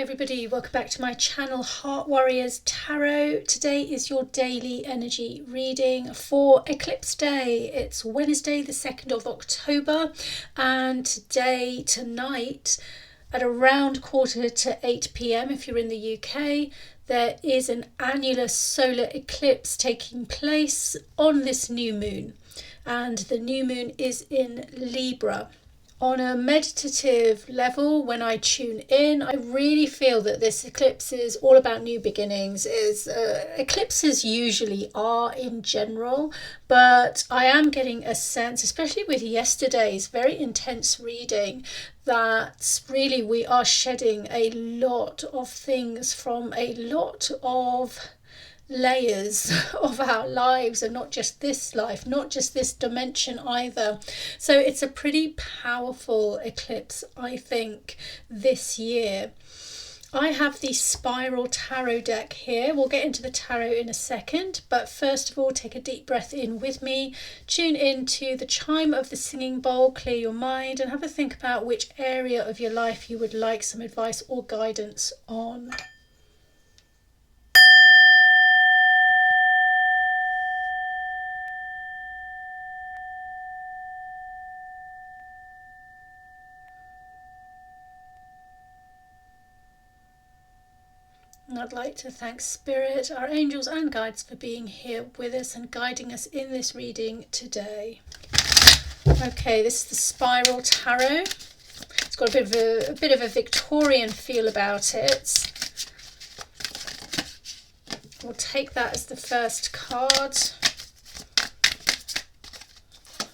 everybody, welcome back to my channel Heart Warriors Tarot. Today is your daily energy reading for Eclipse Day. It's Wednesday the 2nd of October, and tonight at around 7:45 p.m. if you're in the UK, there is an annular solar eclipse taking place on this new moon, and the new moon is in Libra. On a meditative level, when I tune in, I really feel that this eclipse is all about new beginnings. Eclipses usually are in general, but I am getting a sense, especially with yesterday's very intense reading, that really we are shedding a lot of things from a lot of layers of our lives, and not just this life, not just this dimension either. So it's a pretty powerful eclipse, I think, this year. I have the Spiral Tarot deck here. We'll get into the tarot in a second, but first of all, take a deep breath in with me, tune into the chime of the singing bowl, clear your mind, and have a think about which area of your life you would like some advice or guidance on. And I'd like to thank Spirit, our angels and guides, for being here with us and guiding us in this reading today. Okay, this is the Spiral Tarot. It's got a bit of a Victorian feel about it. We'll take that as the first card.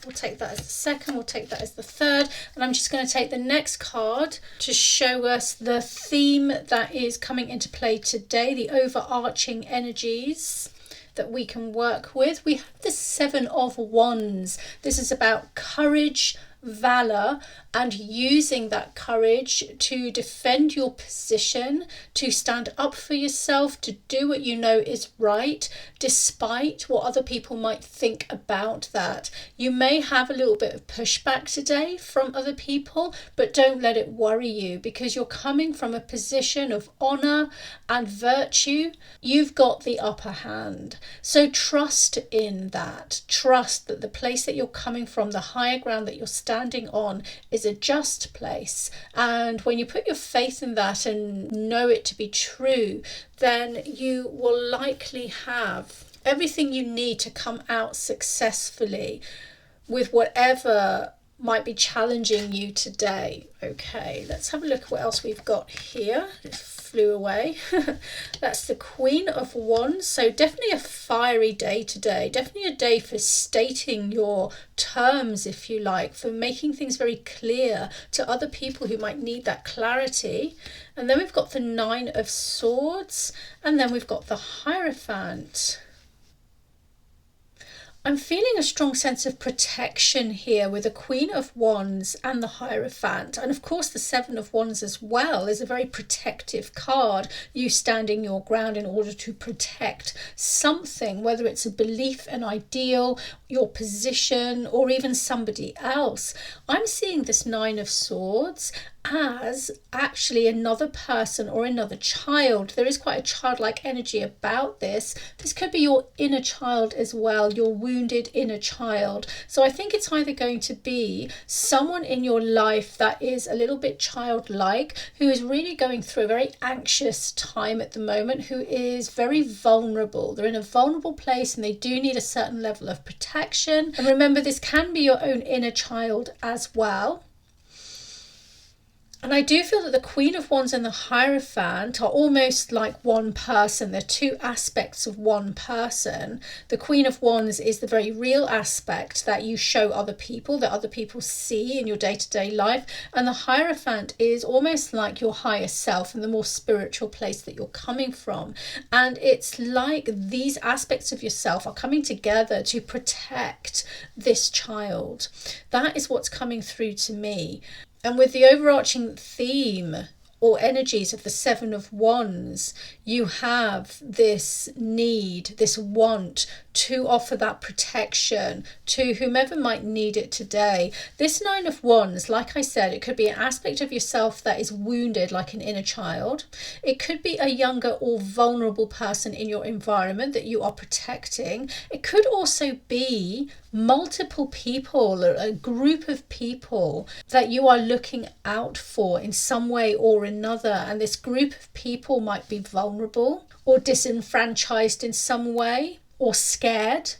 We'll take that as the second, we'll take that as the third, and I'm just going to take the next card to show us the theme that is coming into play today, the overarching energies that we can work with. We have the Seven of Wands. This is about courage, valor, and using that courage to defend your position, to stand up for yourself, to do what you know is right, despite what other people might think about that. You may have a little bit of pushback today from other people, but don't let it worry you, because you're coming from a position of honor and virtue. You've got the upper hand. So trust in that. Trust that the place that you're coming from, the higher ground that you're standing on, is a just place, and when you put your faith in that and know it to be true, then you will likely have everything you need to come out successfully with whatever might be challenging you today. Okay, let's have a look at what else we've got here. It flew away. That's the Queen of Wands. So definitely a fiery day today. Definitely a day for stating your terms, if you like, for making things very clear to other people who might need that clarity. And then we've got the Nine of Swords, and then we've got the Hierophant. I'm feeling a strong sense of protection here with the Queen of Wands and the Hierophant. And of course the Seven of Wands as well is a very protective card. You standing your ground in order to protect something, whether it's a belief, an ideal, your position, or even somebody else. I'm seeing this Nine of Swords as actually another person or another child. There is quite a childlike energy about this. This could be your inner child as well, your wounded inner child. So I think it's either going to be someone in your life that is a little bit childlike, who is really going through a very anxious time at the moment, who is very vulnerable. They're in a vulnerable place and they do need a certain level of protection. And remember, this can be your own inner child as well. And I do feel that the Queen of Wands and the Hierophant are almost like one person. They're two aspects of one person. The Queen of Wands is the very real aspect that you show other people, that other people see in your day-to-day life. And the Hierophant is almost like your higher self and the more spiritual place that you're coming from. And it's like these aspects of yourself are coming together to protect this child. That is what's coming through to me. And with the overarching theme or energies of the Seven of Wands, you have this need, this want to offer that protection to whomever might need it today. This Nine of Wands, like I said, it could be an aspect of yourself that is wounded, like an inner child. It could be a younger or vulnerable person in your environment that you are protecting. It could also be multiple people, a group of people that you are looking out for in some way or another, and this group of people might be vulnerable or disenfranchised in some way, or scared,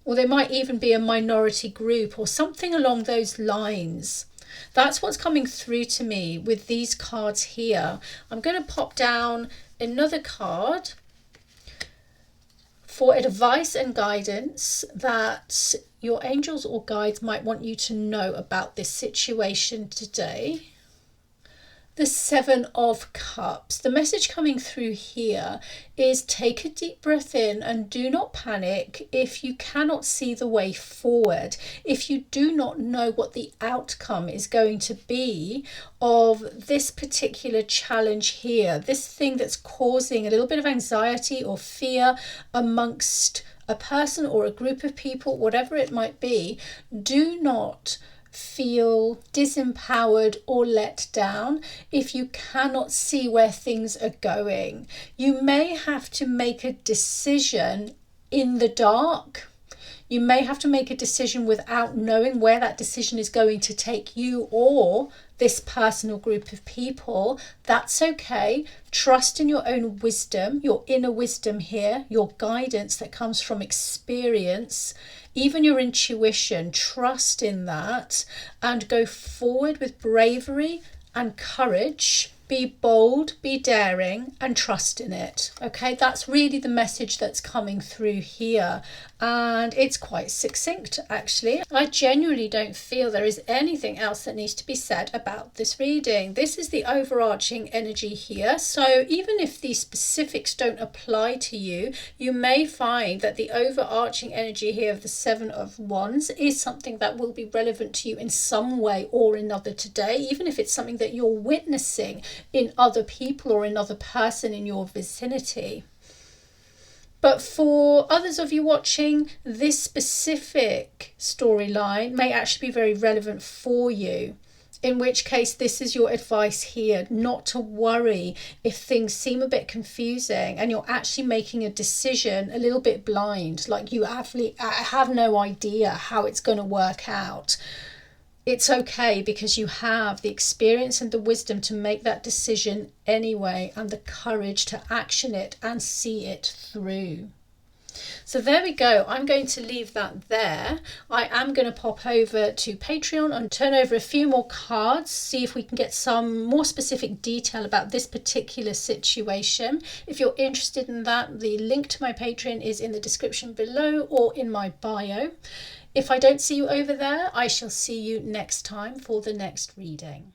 or they might even be a minority group or something along those lines. That's what's coming through to me with these cards here. I'm going to pop down another card for advice and guidance that your angels or guides might want you to know about this situation today. The Seven of Cups. The message coming through here is take a deep breath in and do not panic if you cannot see the way forward. If you do not know what the outcome is going to be of this particular challenge here, this thing that's causing a little bit of anxiety or fear amongst a person or a group of people, whatever it might be, do not feel disempowered or let down if you cannot see where things are going. You may have to make a decision in the dark. You may have to make a decision without knowing where that decision is going to take you or this person or group of people. That's okay. Trust in your own wisdom, your inner wisdom here, your guidance that comes from experience, even your intuition. Trust in that and go forward with bravery and courage. Be bold, be daring, and trust in it. Okay, that's really the message that's coming through here. And it's quite succinct, actually. I genuinely don't feel there is anything else that needs to be said about this reading. This is the overarching energy here. So even if the specifics don't apply to you, you may find that the overarching energy here of the Seven of Wands is something that will be relevant to you in some way or another today, even if it's something that you're witnessing in other people or another person in your vicinity. But for others of you watching, this specific storyline may actually be very relevant for you, in which case this is your advice here, not to worry if things seem a bit confusing and you're actually making a decision a little bit blind, like you have no idea how it's going to work out. It's okay, because you have the experience and the wisdom to make that decision anyway, and the courage to action it and see it through. So there we go. I'm going to leave that there. I am going to pop over to Patreon and turn over a few more cards, see if we can get some more specific detail about this particular situation. If you're interested in that, the link to my Patreon is in the description below or in my bio. If I don't see you over there, I shall see you next time for the next reading.